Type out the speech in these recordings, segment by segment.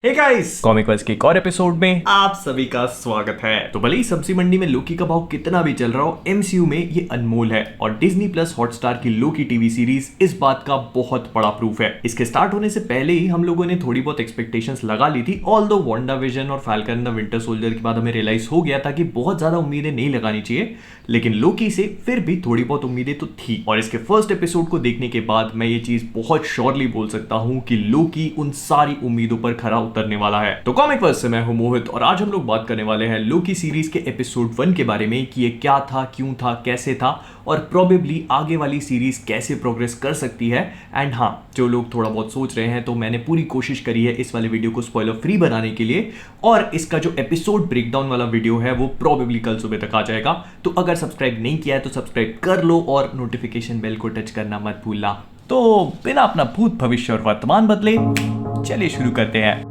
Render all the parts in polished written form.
Hey guys, comic verse के एक और एपिसोड में आप सभी का स्वागत है। तो भले ही सब्जी मंडी में लोकी का भाव कितना भी चल रहा हो, एमसीयू में ये अनमोल है और डिज्नी प्लस हॉटस्टार की लोकी टीवी सीरीज इस बात का बहुत बड़ा प्रूफ है। इसके स्टार्ट होने से पहले ही हम लोगों ने थोड़ी बहुत एक्सपेक्टेशंस लगा ली थी। ऑल्दो वांडाविजन और फाल्कन द विंटर सोल्जर के बाद हमें रियलाइज हो गया था कि बहुत ज्यादा उम्मीदें नहीं लगानी चाहिए, लेकिन लोकी से फिर भी थोड़ी बहुत उम्मीदें तो थी। और इसके फर्स्ट एपिसोड को देखने के बाद मैं ये चीज बहुत श्योरली बोल सकता हूं कि लोकी उन सारी उम्मीदों पर खरा उतरने वाला है। तो कॉमिक वर्स से मैं हूं मोहित और आज हम लोग बात करने वाले हैं लोकी सीरीज के एपिसोड 1 के बारे में कि ये क्या था, क्यों था, कैसे था और प्रोबेबली आगे वाली सीरीज कैसे प्रोग्रेस कर सकती है। एंड हाँ, जो लोग थोड़ा बहुत सोच रहे हैं तो मैंने पूरी कोशिश करी है इस वाले वीडियो को स्पॉइलर फ्री बनाने के लिए, और इसका जो एपिसोड ब्रेकडाउन वाला वीडियो है वो प्रोबेबली कल सुबह तक आ जाएगा। तो अगर सब्सक्राइब नहीं किया है तो सब्सक्राइब कर लो और नोटिफिकेशन बेल को टच करना मत भूलना। तो बिना अपना भूत भविष्य और वर्तमान बदले चलिए शुरू करते हैं।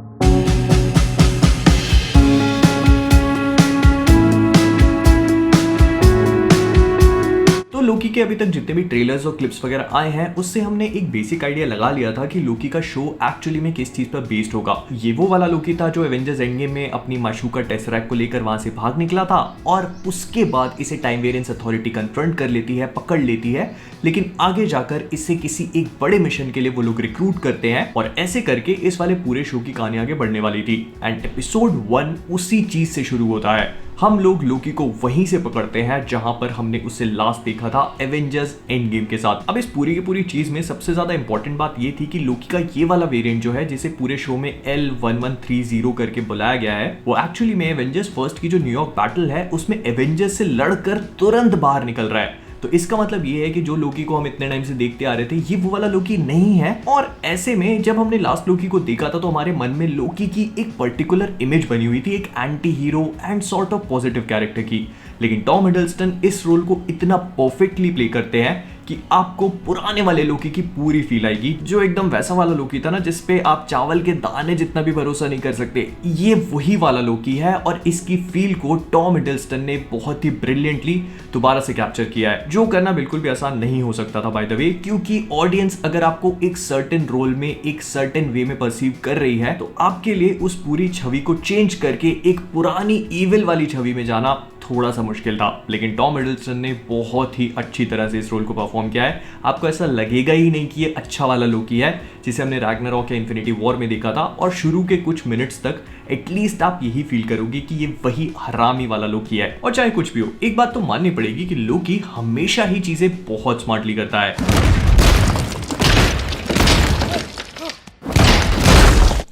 तो लोकी के अभी तक जितने भी ट्रेलर्स और क्लिप्स वगैरह आए हैं उससे हमने एक बेसिक आइडिया लगा लिया था कि लोकी का शो एक्चुअली में किस चीज पर बेस्ड होगा। ये वो वाला लोकी था जो एवेंजर्स एंड गेम में अपनी माशूका टेसरैक्ट को लेकर वहां से भाग निकला था और उसके बाद इसे टाइम वेरिएंस अथॉरिटी कन्फ्रंट कर लेती है, पकड़ लेती है, लेकिन आगे जाकर इससे किसी एक बड़े मिशन के लिए वो लोग रिक्रूट करते हैं और ऐसे करके इस वाले पूरे शो की कहानी आगे बढ़ने वाली थी। एंड एपिसोड 1 उसी चीज से शुरू होता है। हम लोग लोकी को वहीं से पकड़ते हैं जहां पर हमने उसे लास्ट देखा था एवेंजर्स एंड गेम के साथ। अब इस पूरी की पूरी चीज में सबसे ज्यादा इंपॉर्टेंट बात ये थी कि लोकी का ये वाला वेरिएंट जो है जिसे पूरे शो में L1130 करके बुलाया गया है, वो एक्चुअली में एवेंजर्स फर्स्ट की जो न्यूयॉर्क बैटल है उसमें एवेंजर्स से लड़कर तुरंत बाहर निकल रहा है। तो इसका मतलब ये है कि जो लोकी को हम इतने टाइम से देखते आ रहे थे ये वो वाला लोकी नहीं है। और ऐसे में जब हमने लास्ट लोकी को देखा था तो हमारे मन में लोकी की एक पर्टिकुलर इमेज बनी हुई थी, एक anti hero and sort of positive character की। लेकिन टॉम हिडलस्टन इस रोल को इतना परफेक्टली प्ले करते हैं कि आपको पुराने वाले लोकी की पूरी फील आएगी, जो एकदम वैसा वाला लोकी था ना जिसपे आप चावल के दाने जितना भी भरोसा नहीं कर सकते। ये वही वाला लोकी है और इसकी फील को टॉम हिडलस्टन ने बहुत ही ब्रिलियंटली दोबारा से कैप्चर किया है, जो करना बिल्कुल भी आसान नहीं हो सकता था बाय द वे, क्योंकि ऑडियंस अगर आपको एक सर्टेन रोल में एक सर्टेन वे में परसीव कर रही है तो आपके लिए उस पूरी छवि को चेंज करके एक पुरानी ईविल वाली छवि में जाना थोड़ा सा मुश्किल था। लेकिन टॉम हिडलस्टन ने बहुत ही अच्छी तरह से इस रोल को परफॉर्म किया है। आपको ऐसा लगेगा ही नहीं कि ये अच्छा वाला लोकी है जिसे हमने रैग्नारॉक या इन्फिनिटी वॉर में देखा था, और शुरू के कुछ मिनट्स तक एटलीस्ट आप यही फील करोगे कि ये वही हरामी वाला लोकी है। और चाहे कुछ भी हो, एक बात तो माननी पड़ेगी कि लोकी हमेशा ही चीजें बहुत स्मार्टली करता है,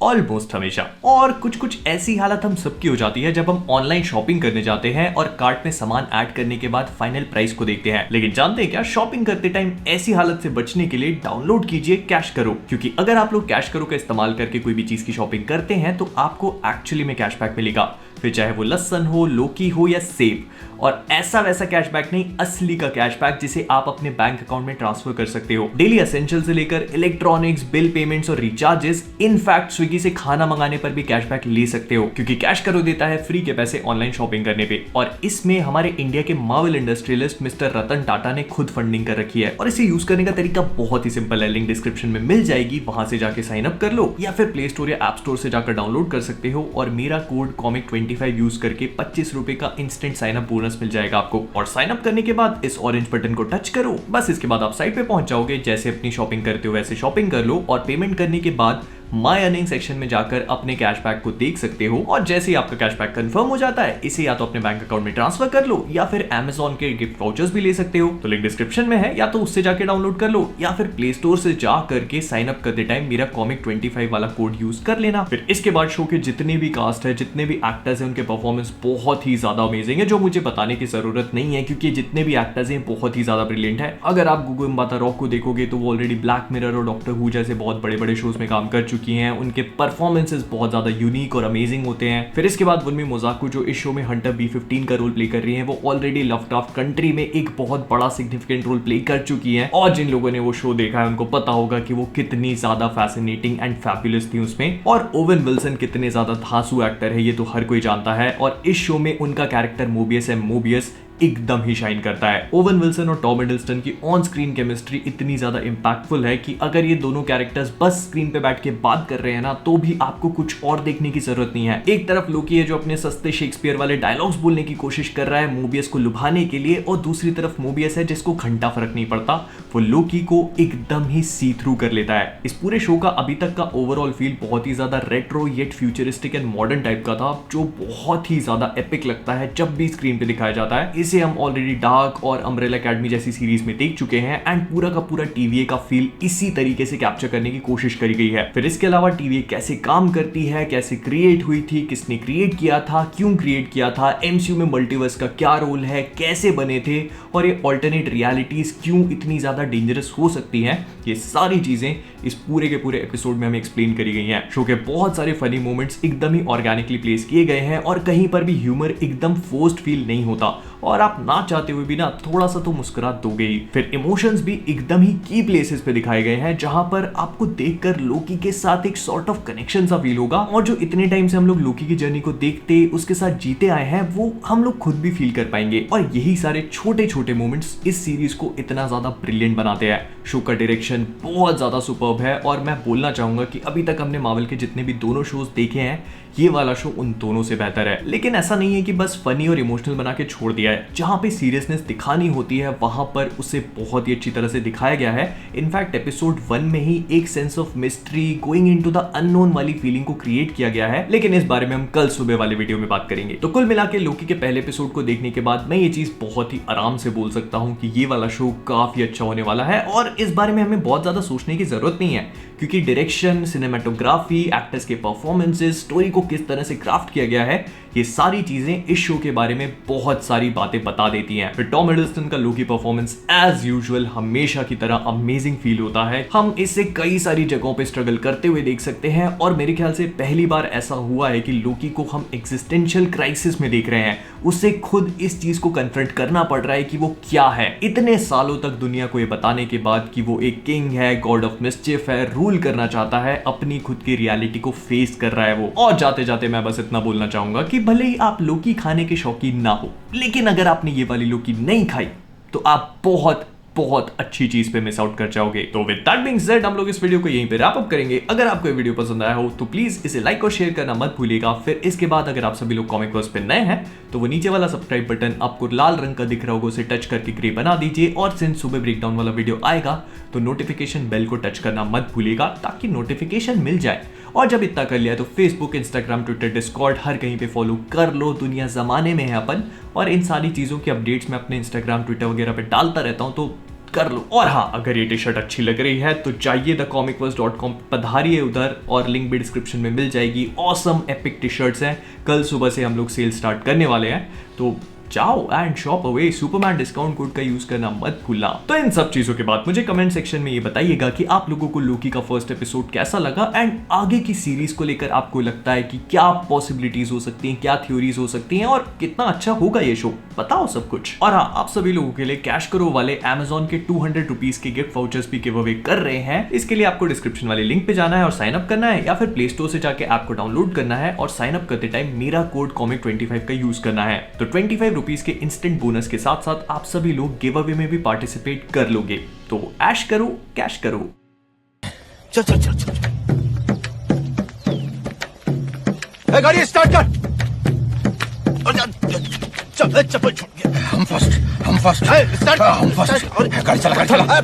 ऑलमोस्ट हमेशा। और कुछ कुछ ऐसी हालत हम सबकी हो जाती है जब हम ऑनलाइन शॉपिंग करने जाते हैं और कार्ट में सामान ऐड करने के बाद फाइनल प्राइस को देखते हैं। लेकिन जानते हैं क्या, शॉपिंग करते टाइम ऐसी हालत से बचने के लिए डाउनलोड कीजिए कैश करो, क्योंकि अगर आप लोग कैश करो का इस्तेमाल करके कोई भी चीज की शॉपिंग करते हैं तो आपको एक्चुअली में कैशबैक मिलेगा, फिर चाहे वो लहसन हो, लोकी हो या सेब। और ऐसा वैसा कैशबैक नहीं, असली का कैशबैक जिसे आप अपने बैंक अकाउंट में ट्रांसफर कर सकते हो। डेली एसेंशियल से लेकर इलेक्ट्रॉनिक्स, बिल पेमेंट्स और रिचार्जेस, इनफैक्ट स्विगी से खाना मंगाने पर भी कैशबैक ले सकते हो, क्योंकि कैश करो देता है फ्री के पैसे ऑनलाइन शॉपिंग करने पे। और इसमें हमारे इंडिया के Marvel industrialist mister Ratan Tata ने खुद फंडिंग कर रखी है। और इसे यूज करने का तरीका बहुत ही सिंपल है, लिंक डिस्क्रिप्शन में मिल जाएगी, वहां से जाके साइन अप कर लो या फिर प्ले स्टोर या ऐप स्टोर से जाकर डाउनलोड कर सकते हो। और मेरा कोड कॉमिक25 यूज करके 25 रुपए का इंस्टेंट साइन अप बोनस मिल जाएगा आपको। और साइन अप करने के बाद इस ऑरेंज बटन को टच करो, बस इसके बाद आप साइट पे पहुंच जाओगे। जैसे अपनी शॉपिंग करते हो वैसे शॉपिंग कर लो और पेमेंट करने के बाद माय अर्निंग सेक्शन में जाकर अपने कैशबैक को देख सकते हो। और जैसे ही आपका कैशबैक कंफर्म हो जाता है, इसे या तो अपने बैंक अकाउंट में ट्रांसफर कर लो या फिर Amazon के गिफ्ट वाउचर्स भी ले सकते हो। तो लिंक डिस्क्रिप्शन में है, या तो उससे जाके डाउनलोड कर लो या फिर प्ले स्टोर से जा करके साइन अप करते टाइम मेरा कॉमिक25 वाला कोड यूज कर लेना। फिर इसके बाद शो के जितने भी कास्ट है, जितने भी एक्टर्स हैं, उनके परफॉर्मेंस बहुत ही ज्यादा अमेजिंग है, जो मुझे बताने की जरूरत नहीं है क्योंकि जितने भी एक्टर्स हैं बहुत ही ज्यादा ब्रिलियंट है। अगर आप गुगु एम्बाता रॉक को देखोगे तो वो ऑलरेडी ब्लैक मिरर और डॉक्टर हू जैसे बहुत बड़े बड़े शोज में काम कर चुकी हैं। उनके परफॉर्मेंसेस बहुत ज्यादा यूनिक और अमेजिंग होते हैं। फिर इसके बाद वुनमी मोजाकू जो इस शो में हंटर B15 का रोल प्ले कर रही हैं, वो ऑलरेडी लवक्राफ्ट कंट्री में एक बहुत बड़ा सिग्निफिकेंट रोल प्ले कर चुकी हैं। और जिन लोगों ने वो शो देखा है उनको पता होगा कि वो कितनी ज्यादा फैसिनेटिंग एंड फैबुलस थी उसमें। और ओवन विल्सन कितने ज्यादा धांसू एक्टर है ये तो हर कोई जानता है। और इस शो में उनका कैरेक्टर मोबियस है, मोबियस एकदम ही शाइन करता है। ओवन विल्सन और टॉम हिडलस्टन की ऑन स्क्रीन केमिस्ट्री इतनी ज्यादा इंपैक्टफुल है कि अगर ये दोनों कैरेक्टर्स बस स्क्रीन पे बैठ के बात कर रहे हैं ना, तो भी आपको कुछ और देखने की जरूरत नहीं है। एक तरफ लोकी है जो अपने सस्ते शेक्सपियर वाले डायलॉग्स बोलने की कोशिश कर रहा है मोबियस को लुभाने के लिए, और दूसरी तरफ मोबियस है जिसको घंटा फर्क नहीं पड़ता, वो लोकी को एकदम ही सी थ्रू कर लेता है। इस पूरे शो का अभी तक का ओवरऑल फील बहुत ही ज्यादा retro yet futuristic and modern type का था, जो बहुत ही ज्यादा एपिक लगता है जब भी स्क्रीन पे दिखाया जाता है। इसे हम ऑलरेडी डार्क और अम्ब्रेला एकेडमी जैसी सीरीज में देख चुके हैं एंड पूरा का पूरा टीवीए का फील इसी तरीके से कैप्चर करने की कोशिश करी गई है। फिर इसके अलावा टीवीए कैसे काम करती है, कैसे क्रिएट हुई थी, किसने क्रिएट किया था, क्यों क्रिएट किया था, एमसीयू में मल्टीवर्स का क्या रोल है, कैसे बने थे, और ये ऑल्टरनेट रियलिटीज क्यों इतनी ज्यादा डेंजरस हो सकती हैं, ये सारी चीजें इस पूरे के पूरे एपिसोड में हमें एक्सप्लेन करी गई हैं। शो के बहुत सारे फनी मोमेंट्स एकदम ही ऑर्गेनिकली प्लेस किए गए हैं और कहीं पर भी ह्यूमर एकदम फोर्स्ड फील नहीं होता, और आप ना चाहते हुए भी ना थोड़ा सा तो मुस्कुरा दोगे ही। फिर इमोशंस भी एकदम ही की प्लेसेस पे दिखाए गए हैं, जहां पर आपको देखकर लोकी के साथ एक सॉर्ट ऑफ कनेक्शन सा फील होगा, और जो इतने टाइम से हम लोग लोकी की जर्नी को देखते उसके साथ जीते आए हैं, वो हम लोग खुद भी फील कर पाएंगे। और यही सारे छोटे छोटे मोमेंट्स इस सीरीज को इतना ज्यादा ब्रिलियंट बनाते हैं। शो का डायरेक्शन बहुत ज्यादा सुपर्ब है, और मैं बोलना चाहूंगा कि अभी तक हमने मार्वल के जितने भी दोनों शोज देखे हैं, ये वाला शो उन दोनों से बेहतर है। लेकिन ऐसा नहीं है कि बस फनी और इमोशनल बना के छोड़ दिया है। जहां पे सीरियसनेस दिखानी होती है वहां पर उसे बहुत ही अच्छी तरह से दिखाया गया है। इनफैक्ट एपिसोड 1 में ही एक sense of mystery, going into the unknown वाली फीलिंग को क्रिएट किया गया है, लेकिन इस बारे में हम कल सुबह वाले वीडियो में बात करेंगे। तो कुल मिला के लोकी के पहले एपिसोड को देखने के बाद मैं ये चीज बहुत ही आराम से बोल सकता हूं कि ये वाला शो काफी अच्छा होने वाला है, और इस बारे में हमें बहुत ज्यादा सोचने की जरूरत नहीं है, क्योंकि डायरेक्शन, सिनेमेटोग्राफी, एक्टर्स के परफॉर्मेंसेस, स्टोरी को किस तरह से क्राफ्ट किया गया है, ये सारी चीजें इस शो के बारे में बहुत सारी बातें बता देती हैं। फिर टॉम हिडलस्टन का लोकी परफॉर्मेंस एज यूजुअल हमेशा की तरह अमेजिंग फील होता है। हम इससे कई सारी जगहों पे स्ट्रगल करते हुए देख सकते हैं, और मेरे ख्याल से पहली बार ऐसा हुआ है कि लोकी को हम एग्जिस्टेंशियल क्राइसिस में देख रहे हैं। उसे खुद इस चीज को कन्फ्रंट करना पड़ रहा है कि वो क्या है, इतने सालों तक दुनिया को ये बताने के बाद कि वो एक किंग है, गॉड ऑफ मिस्चिफ है, रूल करना चाहता है, अपनी खुद की रियलिटी को फेस कर रहा है वो। और जाते जाते मैं बस इतना बोलना चाहूंगा कि भले ही आप लोकी खाने के शौकीन ना हो, लेकिन अगर आपने ये वाली लोकी नहीं खाई तो आप बहुत बहुत अच्छी चीज पे मिस आउट कर जाओगे। तो विद दैट बीइंग सेड हम लोग इस वीडियो को यहीं पे रैप अप करेंगे। अगर आपको ये वीडियो पसंद आया हो तो प्लीज इसे लाइक और शेयर करना मत भूलिएगा। फिर इसके बाद अगर आप सभी लोग कॉमिक वर्स पे नए हैं तो वो नीचे वाला सब्सक्राइब बटन आपको लाल रंग का दिख रहा होगा, उसे टच करके ग्रे बना दीजिए, और सिंस सुबह ब्रेकडाउन वाला वीडियो आएगा तो नोटिफिकेशन बेल को टच करना मत भूलिएगा ताकि नोटिफिकेशन मिल जाए। और जब इतना कर लिया तो फेसबुक, इंस्टाग्राम, ट्विटर, डिस्कॉर्ड हर कहीं पे फॉलो कर लो। दुनिया जमाने में है अपन, और इन सारी चीजों की अपडेट्स मैं अपने इंस्टाग्राम, ट्विटर वगैरह पे डालता रहता हूं, तो कर लो। और हाँ, अगर ये टी शर्ट अच्छी लग रही है तो जाइए thecomicverse.com पधारिए उधर, और लिंक भी डिस्क्रिप्शन में मिल जाएगी। ऑसम एपिक टी शर्ट्स हैं, कल सुबह से हम लोग सेल स्टार्ट करने वाले हैं, तो जाओ and shop away. Superman discount code का यूज करना मत भूलना। तो इन सब चीजों के बाद मुझे कमेंट सेक्शन में ये बताइएगा कि आप लोगों को लोकी का फर्स्ट एपिसोड कैसा लगा, एंड आगे की सीरीज को लेकर आपको लगता है कि क्या पॉसिबिलिटीज हो सकती हैं, क्या थ्योरीज हो सकती हैं, और कितना अच्छा होगा ये शो, बताओ सब कुछ। और हाँ, आप सभी लोगों के लिए कैश करो वाले Amazon के 200 रुपीज के गिफ्ट वाउचर्स भी गिव अवे कर रहे हैं। इसके लिए आपको डिस्क्रिप्शन वाले लिंक पे जाना है और साइन अप करना है, या फिर प्ले स्टोर से जाके ऐप को डाउनलोड करना है, और साइन अप करते टाइम मेरा कोड comic25 का यूज करना है। तो 25 रुपीज के इंस्टेंट बोनस के साथ साथ आप सभी लोग गिव अवे में भी पार्टिसिपेट कर लोगे। तो ऐश करो, कैश करो। चल चल चल चल, गाड़ी स्टार्ट कर। चल चप्पल छोड़, हम फर्स्ट स्टार्ट, हम फर्स्ट, गाड़ी चला, गाड़ी चला।